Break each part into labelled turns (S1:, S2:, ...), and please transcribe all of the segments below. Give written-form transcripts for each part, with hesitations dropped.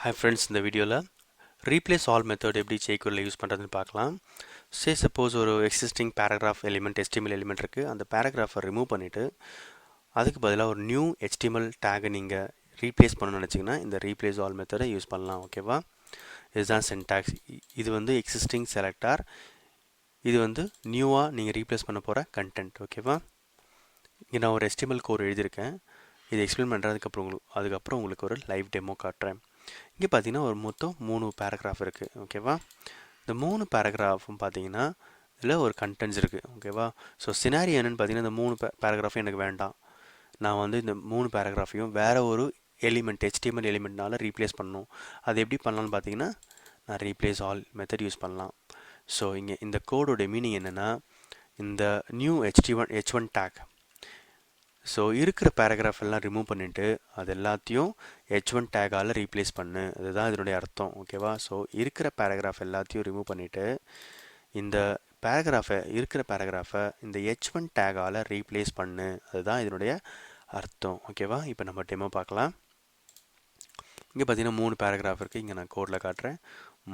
S1: Hi friends, இந்த வீடியோவில் replace all method எப்படி ஜேக்யூரில் யூஸ் பண்ணுறதுன்னு பார்க்கலாம். சப்போஸ் ஒரு existing paragraph element HTML element இருக்குது. அந்த பேராகிராஃபை ரிமூவ் பண்ணிவிட்டு அதுக்கு பதிலாக ஒரு நியூ HTML டேகை நீங்கள் ரீப்ளேஸ் பண்ணணும்னு நினச்சிங்கன்னா இந்த ரீப்ளேஸ் ஆல் மெத்தடை யூஸ் பண்ணலாம். ஓகேவா? இதுதான் சின்டாக்ஸ். இது வந்து எக்ஸிஸ்டிங் செலக்டார், இது வந்து நியூவாக நீங்கள் ரீப்ளேஸ் பண்ண போகிற கண்டென்ட். ஓகேவா? இங்கே நான் ஒரு HTML கோட் எழுதியிருக்கேன். இது எக்ஸ்பிளைன் பண்ணுறதுக்கப்புறம் அதுக்கப்புறம் உங்களுக்கு ஒரு லைவ் டெமோ காட்டுறேன். இங்கே பார்த்தீங்கன்னா ஒரு மொத்தம் 3 பேராகிராஃப் இருக்குது. ஓகேவா? இந்த 3 பேராகிராஃபும் பார்த்தீங்கன்னா இதில் ஒரு கண்டென்ட்ஸ் இருக்குது. ஓகேவா? ஸோ சினாரி என்னென்னு பார்த்தீங்கன்னா இந்த 3 பேராகிராஃபும் எனக்கு வேண்டாம், நான் வந்து இந்த 3 பேராகிராஃபையும் வேறு ஒரு எலிமெண்ட் HTML எலிமெண்ட்னால ரீப்ளேஸ் பண்ணணும். அது எப்படி பண்ணலான்னு பார்த்தீங்கன்னா நான் ரீப்ளேஸ் ஆல் மெத்தட் யூஸ் பண்ணலாம். ஸோ இங்கே இந்த கோடோட மீனிங் என்னென்னா, இந்த நியூ H1 டேக், ஸோ இருக்கிற பேராகிராஃப் எல்லாம் ரிமூவ் பண்ணிவிட்டு அது எல்லாத்தையும் H1 டேகால் ரீப்ளேஸ் பண்ணு, அதுதான் இதனுடைய அர்த்தம். ஓகேவா? ஸோ இருக்கிற பேராகிராஃப் எல்லாத்தையும் ரிமூவ் பண்ணிவிட்டு இந்த இருக்கிற பேராகிராஃபை இந்த H1 டேகால் ரீப்ளேஸ் பண்ணு, அதுதான் இதனுடைய அர்த்தம். ஓகேவா? இப்போ நம்ம டெமோ பார்க்கலாம். இங்கே பார்த்தீங்கன்னா 3 பேராகிராஃப் இருக்குது. இங்கே நான் கோடில் காட்டுறேன்.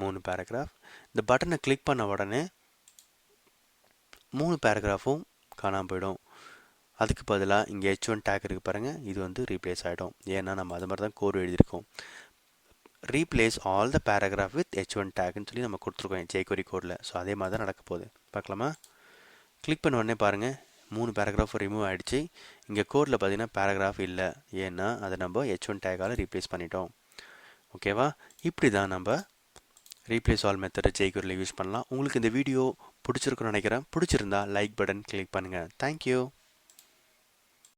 S1: 3 பேராகிராஃப். இந்த பட்டனை கிளிக் பண்ண உடனே 3 பேராகிராஃபும் காணாமல் போயிடும். அதுக்கு பதிலாக இங்கே H1 டேக் இருக்குது பாருங்கள், இது வந்து ரீப்ளேஸ் ஆகிடும். ஏன்னா நம்ம அது மாதிரி தான் கோடு எழுதியிருக்கோம். Replace all the paragraph with H1 டேக்னு சொல்லி நம்ம கொடுத்துருக்கோம் jQuery கோடில். ஸோ அதே மாதிரி தான் நடக்க போகுது. பார்க்கலாமா? கிளிக் பண்ண உடனே பாருங்கள் 3 பேராகிராஃப் ரிமூவ் ஆகிடுச்சு. இங்கே கோடில் பார்த்தீங்கன்னா பேராகிராஃப் இல்லை, ஏன்னா அதை நம்ம H1 டேக்கால் ரீப்ளேஸ் பண்ணிட்டோம். ஓகேவா? இப்படி தான் நம்ம ரீப்ளேஸ் ஆல் மெத்தடை jQueryல யூஸ் பண்ணலாம். உங்களுக்கு இந்த வீடியோ பிடிச்சிருக்குன்னு நினைக்கிறேன். பிடிச்சிருந்தா லைக் பட்டன் கிளிக் பண்ணுங்கள். தேங்க்யூ.